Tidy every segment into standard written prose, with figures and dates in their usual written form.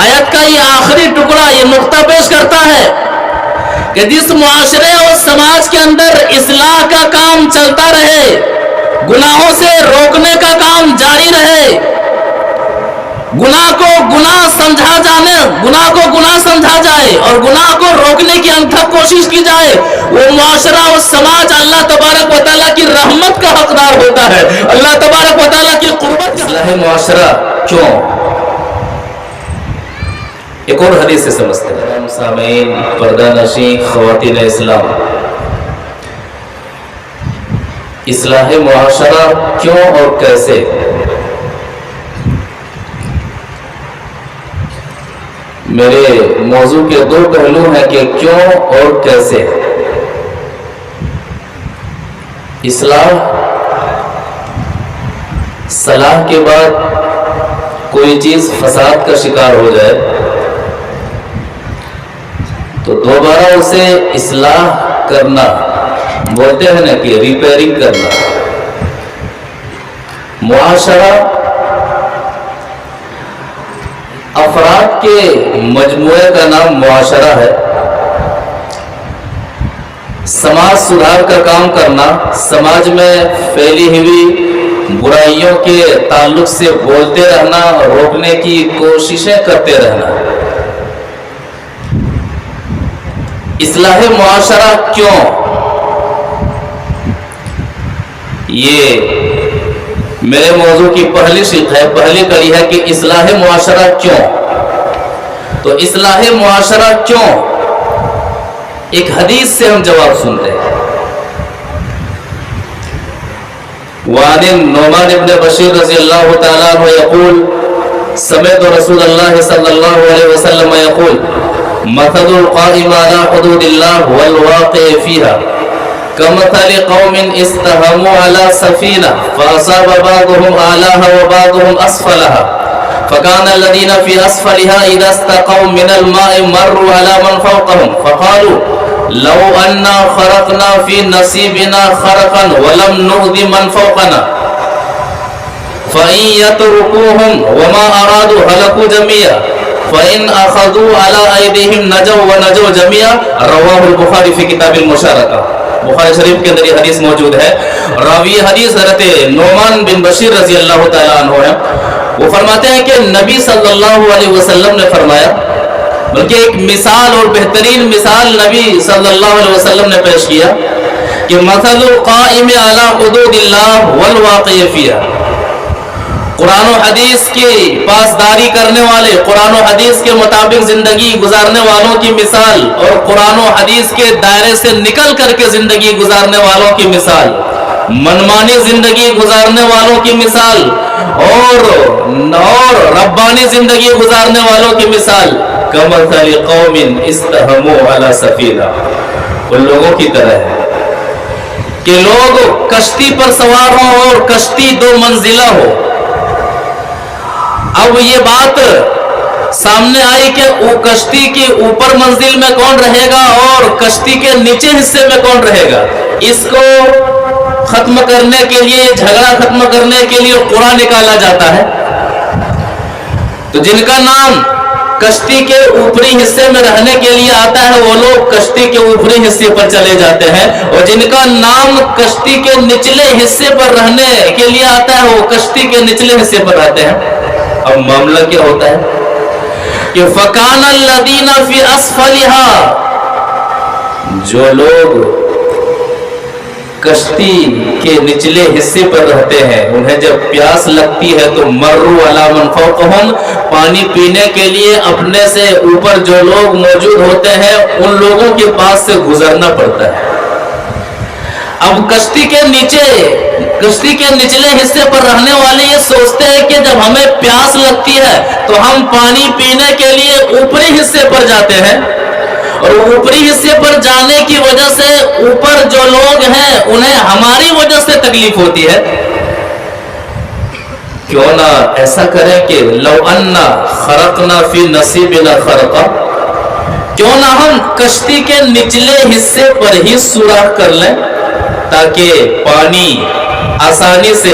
آیت کا یہ آخری ٹکڑا یہ نقطہ پیش کرتا ہے کہ جس معاشرے اور سماج کے اندر اصلاح کا کام چلتا رہے، گناہوں سے روکنے کا کام جاری رہے، گناہ کو گناہ سمجھا جائے اور گناہ کو روکنے کی انتھک کوشش کی جائے، وہ معاشرہ اور سماج اللہ تبارک و تعالیٰ کی رحمت کا حقدار ہوتا ہے، اللہ تبارک و تعالیٰ کی قربت۔ اصلاح معاشرہ کیوں؟ ایک اور حدیث سے سمجھتے ہیں۔ سامعین، پردہ نشین خواتین اسلام، اصلاح معاشرہ کیوں اور کیسے؟ میرے موضوع کے دو پہلو ہیں کہ کیوں اور کیسے۔ صلاح کے بعد کوئی چیز فساد کا شکار ہو جائے تو دوبارہ اسے اصلاح کرنا، بولتے ہیں نا کہ ریپیئرنگ کرنا۔ معاشرہ افراد کے مجموعے کا نام معاشرہ ہے۔ سماج سدھار کا کام کرنا، سماج میں پھیلی ہوئی برائیوں کے تعلق سے بولتے رہنا، روکنے کی کوششیں کرتے رہنا۔ اصلاح معاشرہ کیوں؟ یہ میرے موضوع کی پہلی شق ہے، پہلی کڑی ہے کہ اصلاح معاشرہ کیوں؟ تو اصلاح معاشرہ کیوں؟ ایک حدیث سے ہم جواب سنتے ہیں۔ وعن النعمان بن بشیر رضی اللہ تعالیٰ عنہ یقول سمعت رسول اللہ صلی اللہ علیہ وسلم یقول مثل القائم على حدود الله والواقع فيها كمثل قوم استهموا على سفينة فأصاب بعضهم أعلاها وبعضهم أسفلها فكان الذين في أسفلها إذا استقوا من الماء مروا على من فوقهم فقالوا لو أننا خرقنا في نصيبنا خرقا ولم نؤذ من فوقنا فإن يتركوهم وما أرادوا هلكوا جميعا فإن أخذوا على أيديهم نجوا ونجوا جميعا رواه البخاری فی کتاب المشارکہ۔ بخاری شریف کے اندر یہ حدیث موجود ہے۔ راوی حدیث حضرت نعمان بن بشیر رضی اللہ تعالیٰ عنہ ہے۔ وہ فرماتے ہیں کہ نبی صلی اللہ علیہ وسلم نے فرمایا، بلکہ ایک مثال اور بہترین مثال نبی صلی اللہ علیہ وسلم نے پیش کیا کہ مثل القائم علی حدود اللہ والواقع فیہا، قرآن و حدیث کی پاسداری کرنے والے، قرآن و حدیث کے مطابق زندگی گزارنے والوں کی مثال اور قرآن و حدیث کے دائرے سے نکل کر کے زندگی گزارنے والوں کی مثال، منمانی زندگی گزارنے والوں کی مثال اور ربانی زندگی گزارنے والوں کی مثال کمثل قوم استہموا علی سفینہ، ان لوگوں کی طرح ہے کہ لوگ کشتی پر سوار ہوں اور کشتی دو منزلہ ہو۔ اب یہ بات سامنے آئی کہ کشتی کی اوپر منزل میں کون رہے گا اور کشتی کے نیچے حصے میں کون رہے گا۔ اس کو ختم کرنے کے لیے، جھگڑا ختم کرنے کے لیے قرآن نکالا جاتا ہے۔ تو جن کا نام کشتی کے اوپری حصے میں رہنے کے لیے آتا ہے وہ لوگ کشتی کے اوپری حصے پر چلے جاتے ہیں، اور جن کا نام کشتی کے نچلے حصے پر رہنے کے لیے آتا ہے وہ کشتی کے نچلے حصے پر رہتے ہیں۔ اب معاملہ کیا ہوتا ہے کہ فَكَانَ الَّذِينَ فِي أَسْفَلِهَا، جو لوگ کشتی کے نچلے حصے پر رہتے ہیں انہیں جب پیاس لگتی ہے تو مروا علی من فوقہم، پانی پینے کے لیے اپنے سے اوپر جو لوگ موجود ہوتے ہیں ان لوگوں کے پاس سے گزرنا پڑتا ہے۔ اب کشتی کے نچلے حصے پر رہنے والے یہ سوچتے ہیں کہ جب ہمیں پیاس لگتی ہے تو ہم پانی پینے کے لیے اوپری حصے پر جاتے ہیں، اور اوپری حصے پر جانے کی وجہ سے اوپر جو لوگ ہیں انہیں ہماری وجہ سے تکلیف ہوتی ہے۔ کیوں نہ ایسا کریں کہ لو انا خرقنا فی نصیبنا خرقا، کیوں نہ ہم کشتی کے نچلے حصے پر ہی سوراخ کر لیں تاکہ پانی آسانی سے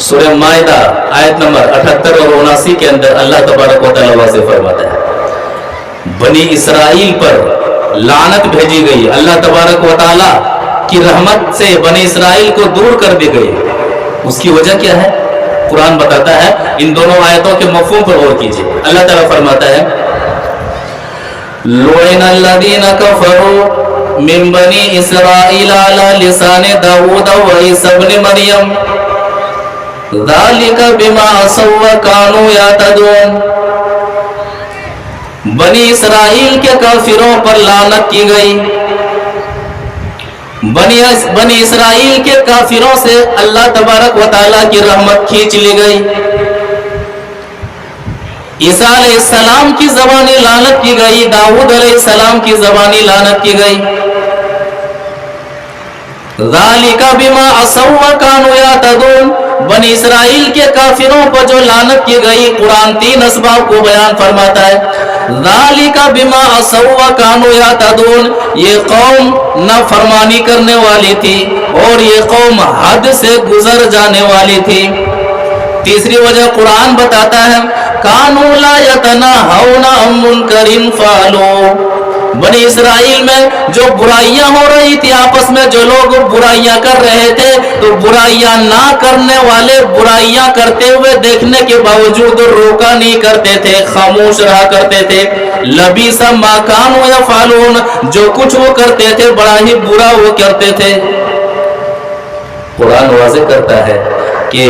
سورہ مائدہ آیت نمبر 78 اور 79 کے اندر اللہ تبارک و تعالیٰ واضح فرماتا ہے بنی اسرائیل پر لعنت بھیجی گئی، اللہ تبارک و تعالیٰ کی رحمت سے بنی اسرائیل کو دور کر دی گئی۔ اس کی وجہ کیا ہے؟ قرآن بتاتا ہے۔ ان دونوں آیتوں کے مفہوم پر غور کیجئے۔ اللہ تعالیٰ فرماتا ہے لُعِنَ الَّذِينَ كَفَرُوا مِن بَنِي إِسْرَائِيلَ عَلَى لِسَانِ دَاوُودَ وَعِيسَى ابْنِ مَرْيَمَ ذَلِكَ بِمَا عَصَوا وَكَانُوا يَعْتَدُونَ۔ بنی اسرائیل کے کافروں پر لعنت کی گئی، بنی اسرائیل کے کافروں سے اللہ تبارک و تعالیٰ کی رحمت کھینچ لی گئی۔ عیسیٰ علیہ السلام کی زبانی لعنت کی گئی، داؤد علیہ السلام کی زبانی لعنت کی گئی۔ ذَلِكَ بِمَا عَصَوا وَكَانُوا يَعْتَدُونَ۔ بنی اسرائیل کے کافروں پر جو لعنت کی گئی، قرآن 3 اسباب کو بیان فرماتا ہے۔ ذَلِكَ بِمَا عَصَوا وَكَانُوا يَعْتَدُونَ، یہ قوم نافرمانی کرنے والی تھی اور یہ قوم حد سے گزر جانے والی تھی۔ تیسری وجہ قرآن بتاتا ہے كَانُوا لَا يَتَنَاهَوْنَ عَن مُنكَرٍ فَعَلُوهُ۔ بنی اسرائیل میں جو برائیاں ہو رہی تھی، آپس میں جو لوگ برائیاں کر رہے تھے، تو برائیاں نہ کرنے والے برائیاں کرتے ہوئے دیکھنے کے باوجود روکا نہیں کرتے تھے، خاموش رہا کرتے تھے۔ لَبِئْسَ مَا كَانُوا يَفْعَلُونَ، جو کچھ وہ کرتے تھے بڑا ہی برا وہ کرتے تھے۔ قرآن واضح کرتا ہے کہ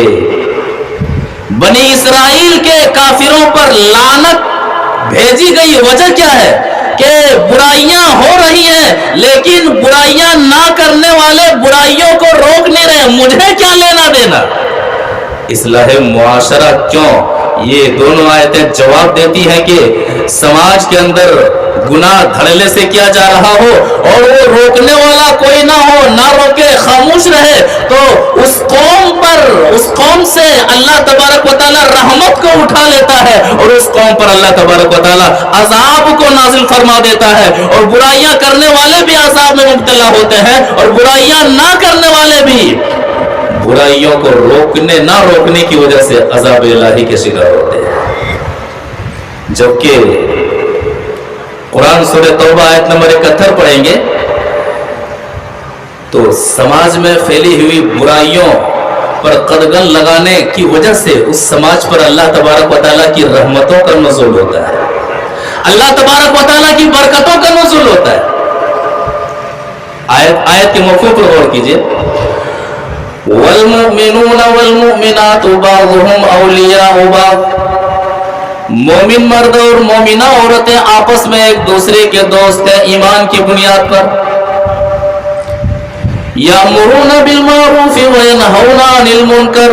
بنی اسرائیل کے کافروں پر لعنت بھیجی گئی، وجہ کیا ہے؟ کہ برائیاں ہو رہی ہیں لیکن برائیاں نہ کرنے والے برائیوں کو روک نہیں رہے۔ مجھے کیا لینا دینا؟ اصلاح معاشرہ کیوں؟ یہ دونوں آیتیں جواب دیتی ہیں کہ سماج کے اندر گناہ دھڑلے سے کیا جا رہا ہو اور وہ روکنے والا کوئی نہ ہو، نہ روکے، خاموش رہے، تو اس قوم سے اللہ تبارک و تعالیٰ رحمت کو اٹھا لیتا ہے اور اس قوم پر اللہ تبارک و تعالیٰ عذاب کو نازل فرما دیتا ہے، اور برائیاں کرنے والے بھی عذاب میں مبتلا ہوتے ہیں اور برائیاں نہ کرنے والے بھی برائیوں کو نہ روکنے کی وجہ سے عذاب الہی کے شکار ہوتے ہیں۔ جبکہ قرآن سورہ توبہ آیت نمبر 71 پڑھیں گے تو سماج میں پھیلی ہوئی برائیوں پر قدغن لگانے کی وجہ سے اس سماج پر اللہ تبارک و تعالیٰ کی رحمتوں کا نزول ہوتا ہے، اللہ تبارک و تعالیٰ کی برکتوں کا نزول ہوتا ہے۔ آیت کے مفہوم پر غور کیجئے۔ وَالْمُؤْمِنُونَ وَالْمُؤْمِنَاتُ بَعْضُهُمْ أَوْلِيَاءُ بَعْضٍ، مومن مرد اور مومنہ عورتیں آپس میں ایک دوسرے کے دوست ہیں ایمان کی بنیاد پر۔ یأمرون بالمعروف وینہون عن المنکر،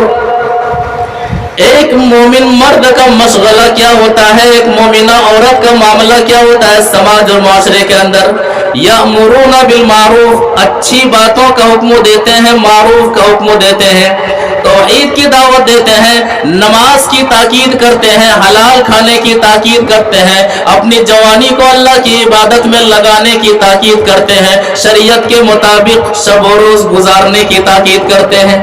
ایک مومن مرد کا مشغلہ کیا ہوتا ہے، ایک مومنہ عورت کا معاملہ کیا ہوتا ہے سماج اور معاشرے کے اندر؟ یأمرون بالمعروف، اچھی باتوں کا حکم دیتے ہیں، معروف کا حکم دیتے ہیں، توحید کی دعوت دیتے ہیں، نماز کی تاکید کرتے ہیں، حلال کھانے کی تاکید کرتے ہیں، اپنی جوانی کو اللہ کی عبادت میں لگانے کی تاکید کرتے ہیں، شریعت کے مطابق شب و روز گزارنے کی تاکید کرتے ہیں۔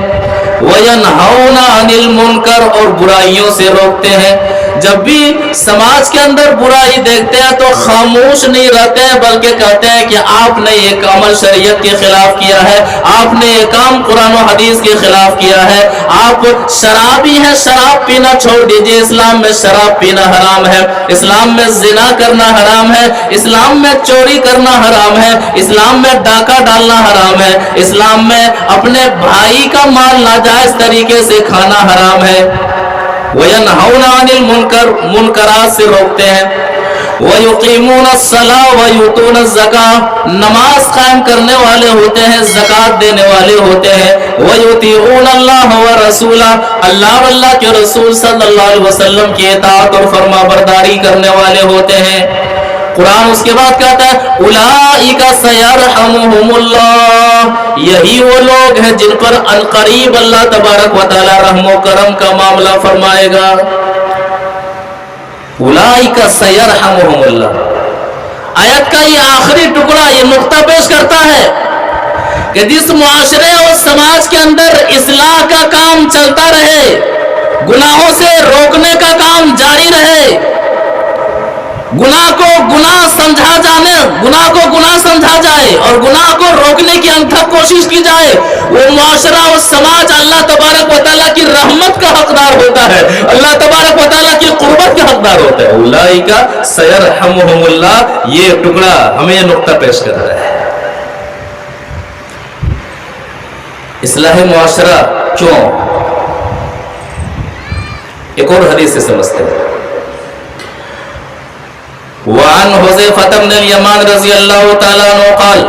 وَيَنْهَوْنَ عَنِ الْمُنْكَرِ، اور برائیوں سے روکتے ہیں۔ جب بھی سماج کے اندر برائی دیکھتے ہیں تو خاموش نہیں رہتے ہیں بلکہ کہتے ہیں کہ آپ نے یہ عمل شریعت کے خلاف کیا ہے، آپ نے یہ کام قرآن و حدیث کے خلاف کیا ہے، آپ شرابی ہیں، شراب پینا چھوڑ دیجئے، اسلام میں شراب پینا حرام ہے، اسلام میں زنا کرنا حرام ہے، اسلام میں چوری کرنا حرام ہے، اسلام میں ڈاکہ ڈالنا حرام ہے، اسلام میں اپنے بھائی کا مال ناجائز طریقے سے کھانا حرام ہے۔ وَيَنْهَوْنَ عَنِ الْمُنْكَرِ، منکرات سے روکتے ہیں۔ وَيُقِيمُونَ الصَّلَاةَ وَيُؤْتُونَ الزَّكَاةَ، نماز قائم کرنے والے ہوتے ہیں، زکوٰۃ دینے والے ہوتے ہیں۔ وَيُطِيعُونَ اللَّهَ وَرَسُولَهُ، اللہ اور اللہ کے رسول صلی اللہ علیہ وسلم کی اطاعت اور فرما برداری کرنے والے ہوتے ہیں۔ قرآن اس کے بعد کہتا ہے اولئک سیرحمہم اللہ، یہی وہ لوگ ہیں جن پر عنقریب اللہ تبارک و تعالی رحم و کرم کا معاملہ فرمائے گا۔ اولئک سیرحمہم اللہ، آیت کا یہ آخری ٹکڑا یہ نقطہ پیش کرتا ہے کہ جس معاشرے اور سماج کے اندر اصلاح کا کام چلتا رہے، گناہوں سے روکنے کا کام جاری رہے، گناہ کو گناہ سمجھا جائے اور گناہ کو روکنے کی انتھک کوشش کی جائے، وہ معاشرہ اور سماج اللہ تبارک و تعالیٰ کی رحمت کا حقدار ہوتا ہے، اللہ تبارک و تعالیٰ کی قربت کا حقدار ہوتا ہے۔ اولئک سیرحمہم اللہ، یہ ٹکڑا ہمیں یہ نقطہ پیش کر رہا ہے۔ اصلاح معاشرہ کیوں؟ ایک اور حدیث سے سمجھتے ہیں۔ وعن حذیفہ بن الیمان رضی اللہ تعالی عنہ قال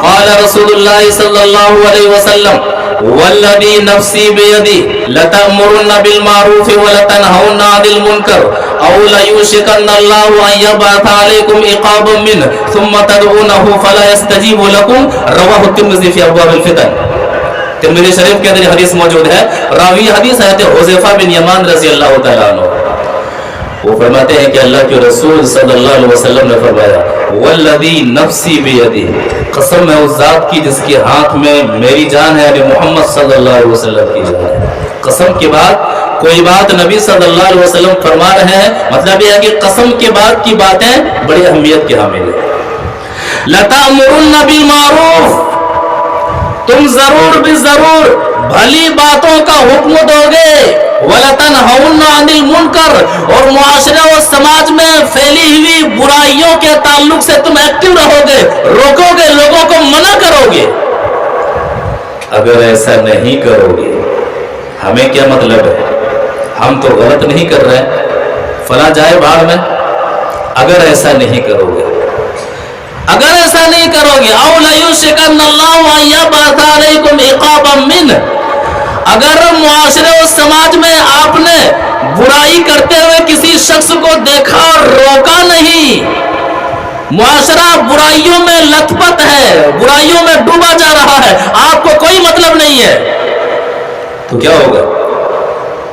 قال رسول اللہ صلی اللہ علیہ وسلم والذی نفسی بیدی لتأمرن بالمعروف ولتنہون عن المنکر او لیوشکن اللہ ان یبعث علیکم عقابا منہ ثم تدعونہ فلا یستجیب لکم، رواہ الترمذی فی ابواب الفتن۔ ترمذی شریف کے اندر حدیث موجود ہے، راوی حدیث ہے حذیفہ بن یمان رضی اللہ تعالیٰ عنہ، وہ فرماتے ہیں کہ اللہ کے رسول صلی اللہ علیہ وسلم نے فرمایا والذی نفسی بیدی، قسم ہے اس ذات کی جس کے ہاتھ میں میری جان ہے، یعنی محمد صلی اللہ علیہ وسلم کی جان ہے۔ قسم کے بعد کوئی بات نبی صلی اللہ علیہ وسلم فرما رہے ہیں، مطلب یہ ہے کہ قسم کے بعد کی باتیں بڑی اہمیت کے حامل ہیں۔ لَتَأْمُرُنَّ بِالْمَعْرُوفِ، تم ضرور بھی ضرور بھلی باتوں کا حکم دو گے، وَلَتَنْهَوْنَ عَنِ الْمُنْكَرِ، اور معاشرے اور سماج میں پھیلی ہوئی برائیوں کے تعلق سے تم ایکٹیو رہو گے، روکو گے، لوگوں کو منع کرو گے۔ اگر ایسا نہیں کرو گے، ہمیں کیا مطلب ہے؟ ہم تو غلط نہیں کر رہے، فلاں جائے بھاڑ میں، اگر ایسا نہیں کرو گے، اگر ایسا نہیں کرو گے، او لیوشکن اللہ ان یبعث علیکم عقابا منہ، اگر معاشرے اور سماج میں آپ نے برائی کرتے ہوئے کسی شخص کو دیکھا اور روکا نہیں، معاشرہ برائیوں میں لت پت ہے، برائیوں میں ڈوبا جا رہا ہے، آپ کو کوئی مطلب نہیں ہے، تو کیا ہوگا؟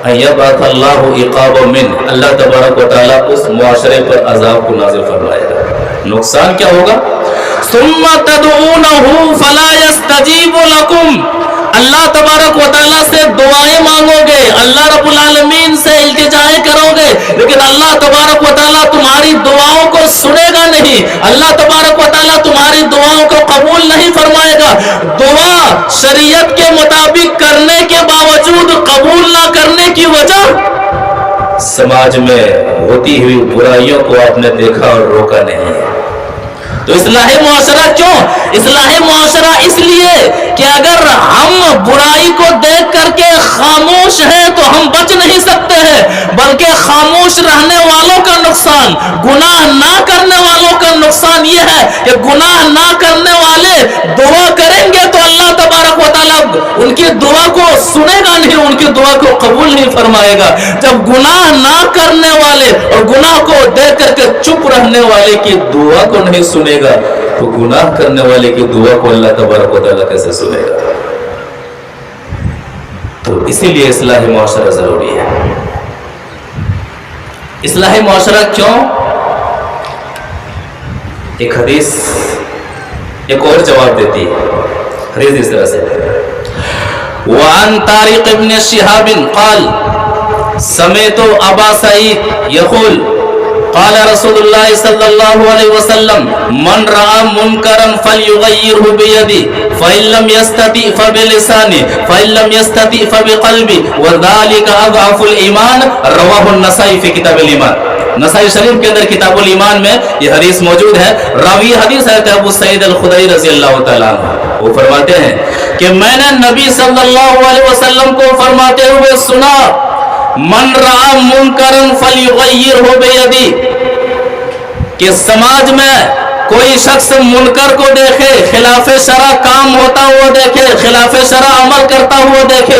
ان یبعث اللہ عقابا منہ، اللہ تبارک و تعالیٰ اس معاشرے پر عذاب کو نازل فرمائے گا۔ نقصان کیا ہوگا؟ ثم تدعونہ فلا یستجیب لکم، اللہ تبارک و تعالیٰ سے دعائیں مانگو گے، اللہ رب العالمین سے التجائیں کرو گے، لیکن اللہ تبارک و تعالیٰ تمہاری دعاؤں کو سنے گا نہیں، اللہ تبارک و تعالیٰ تمہاری دعاؤں کو قبول نہیں فرمائے گا۔ دعا شریعت کے مطابق کرنے کے باوجود قبول نہ کرنے کی وجہ، سماج میں ہوتی ہوئی برائیوں کو آپ نے دیکھا اور روکا نہیں ہے۔ تو اصلاح معاشرہ کیوں؟ اصلاح معاشرہ اس لیے کہ اگر ہم برائی کو دیکھ کر کے خاموش ہیں تو ہم بچ نہیں سکتے ہیں، بلکہ خاموش رہنے والوں کا نقصان، گناہ نہ کرنے والوں کا نقصان یہ ہے کہ گناہ نہ کرنے والے دعا کریں گے تو اللہ تبارک و تعالیٰ ان کی دعا کو سنے گا نہیں، ان کی دعا کو قبول نہیں فرمائے گا۔ جب گناہ نہ کرنے والے اور گناہ کو دیکھ کر کے چپ رہنے والے کی دعا کو نہیں سنے گا تو گناہ کرنے والے کی دعا کو اللہ تبارک و تعالیٰ کیسے سنے گا؟ تو اسی لیے اصلاح معاشرہ ضروری ہے۔ اصلاح معاشرہ کیوں؟ ایک حدیث ایک اور جواب دیتی ہے، حدیث اس طرح سے وعن طارق ابن شہاب قال سمعت ابا سعید یقول قال رسول اللہ صلی اللہ علیہ وسلم من رأى منکرا فلیغیرہ بیدی فإن لم یستطع فبلسانہ فإن لم یستطع فبقلبہ وذلک اضعف الایمان، رواہ النسائی فی کتاب الایمان۔ نسائی شریف کے اندر کتاب الایمان میں یہ حدیث موجود ہے، راوی حدیث ہے ابو سعید الخدری رضی اللہ تعالیٰ عنہ، وہ فرماتے ہیں کہ میں نے نبی صلی اللہ علیہ وسلم کو فرماتے ہوئے سنا من رأى منکرا فلیغیرہ بیدی، کہ سماج میں کوئی شخص منکر کو دیکھے، خلاف شرع کام ہوتا ہوا دیکھے، خلاف شرع عمل کرتا ہوا دیکھے،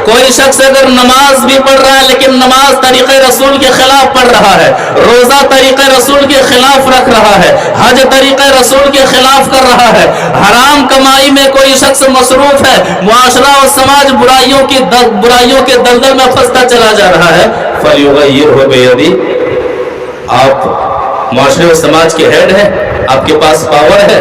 کوئی شخص اگر نماز بھی پڑھ رہا ہے لیکن نماز طریقہ رسول کے خلاف پڑھ رہا ہے، روزہ طریقہ رسول کے خلاف رکھ رہا ہے، حج طریقہ رسول کے خلاف کر رہا ہے، حرام کمائی میں کوئی شخص مصروف ہے، معاشرہ اور سماج برائیوں کے دلدل میں پھنستا چلا جا رہا ہے، فلیغیرہ بیدی، آپ معاشرے اور سماج کے ہیڈ ہیں، آپ کے پاس پاور ہے،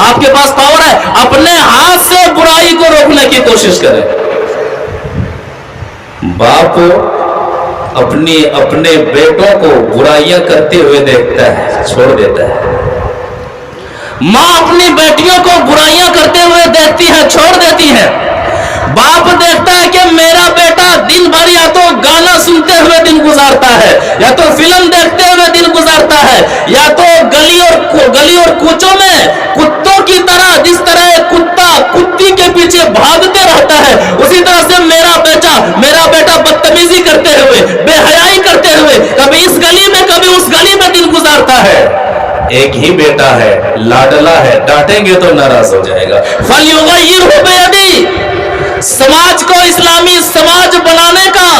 آپ کے پاس پاور ہے, اپنے ہاتھ سے برائی کو روکنے کی کوشش کریں. باپ اپنے بیٹوں کو برائیاں کرتے ہوئے دیکھتا ہے, چھوڑ دیتا ہے. ماں اپنی بیٹیوں کو برائیاں کرتے ہوئے دیکھتی ہے, چھوڑ دیتی ہے. باپ دیکھتا ہے کہ میرا بیٹا دن بھر یا تو گانا سنتے ہوئے دن گزارتا ہے, یا تو فلم دیکھتے ہوئے دن گزارتا ہے, یا تو گلی اور کوچوں میں کتوں کی طرح, جس طرح ایک کتا کتی کے پیچھے بھاگتے رہتا ہے, اسی طرح سے میرا بیٹا بدتمیزی کرتے ہوئے, بے حیائی کرتے ہوئے کبھی اس گلی میں کبھی اس گلی میں دن گزارتا ہے. ایک ہی بیٹا ہے, لاڈلا ہے, ڈانٹیں گے تو ناراض ہو جائے گا. فَلْيُغَيِّرْهُ بِيَدِهِ. سماج کو اسلامی سماج بنانے کا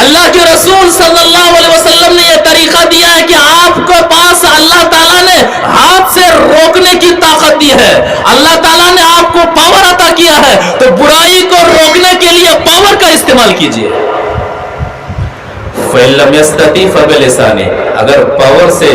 اللہ کے رسول صلی اللہ علیہ وسلم نے یہ طریقہ دیا ہے کہ آپ کو پاس اللہ تعالیٰ نے ہاتھ سے روکنے کی طاقت دی ہے. اللہ تعالیٰ نے آپ کو پاور عطا کیا ہے, تو برائی کو روکنے کے لیے پاور کا استعمال کیجیے. فَإِن لَّمْ يَسْتَطِعْ فَبِلِسَانِهِ. اگر پاور سے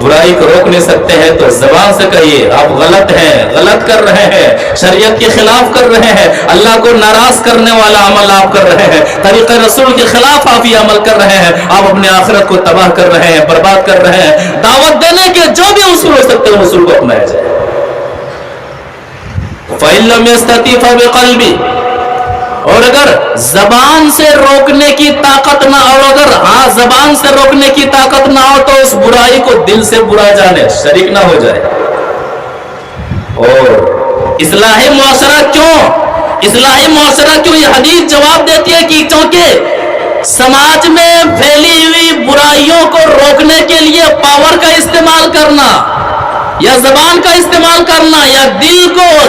برائی کو روک نہیں سکتے ہیں تو زبان سے کہیے آپ غلط ہیں, غلط کر رہے ہیں, شریعت کے خلاف کر رہے ہیں, اللہ کو ناراض کرنے والا عمل آپ کر رہے ہیں, طریقہ رسول کے خلاف آپ یہ عمل کر رہے ہیں, آپ اپنے آخرت کو تباہ کر رہے ہیں, برباد کر رہے ہیں. دعوت دینے کے جو بھی اصول ہو سکتے ہیں اصول کو اپنایا جائے. فَإِن لَّمْ يَسْتَطِعْ فَبِقَلْبِهِ. اور اگر زبان سے روکنے کی طاقت نہ, اور اگر زبان سے روکنے کی طاقت نہ ہو تو اس برائی کو دل سے برا جانے, شریک نہ ہو جائے. اور اصلاحی معاشرہ کیوں یہ حدیث جواب دیتی ہے کہ کیونکہ سماج میں پھیلی ہوئی برائیوں کو روکنے کے لیے پاور کا استعمال کرنا, یا زبان کا استعمال کرنا, یا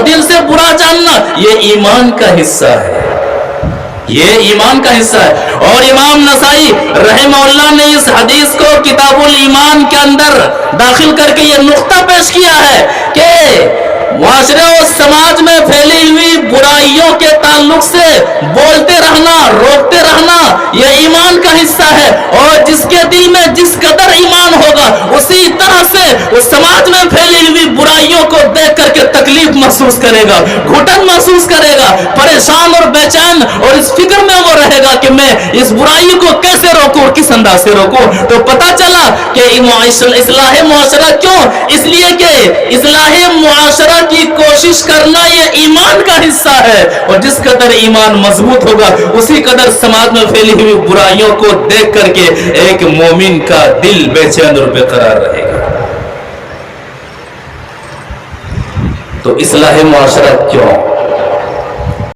دل سے برا جاننا, یہ ایمان کا حصہ ہے. اور امام نسائی رحمہ اللہ نے اس حدیث کو کتاب الایمان کے اندر داخل کر کے یہ نقطہ پیش کیا ہے کہ معاشرے اور سماج میں پھیلی ہوئی برائیوں کے تعلق سے بولتے رہنا, روکتے رہنا, یہ ایمان کا حصہ ہے. اور جس کے دل میں جس قدر ایمان ہوگا اسی طرح سے اس سماج میں پھیلی ہوئی برائیوں کو دیکھ کر کے تکلیف محسوس کرے گا, گھٹن محسوس کرے گا, پریشان اور بے چین اور اس فکر میں وہ رہے گا کہ میں اس برائی کو کیسے روکوں اور کس انداز سے روکوں. تو پتا چلا کہ اصلاح معاشرہ کیوں, اس لیے کہ اصلاح معاشرہ کی کوشش کرنا یہ ایمان کا حصہ ہے, اور جس قدر ایمان مضبوط ہوگا اسی قدر سماج میں پھیلی ہوئی برائیوں کو دیکھ کر کے ایک مومن کا دل بے چین اور بے قرار رہے گا. تو اصلاح معاشرہ کیوں؟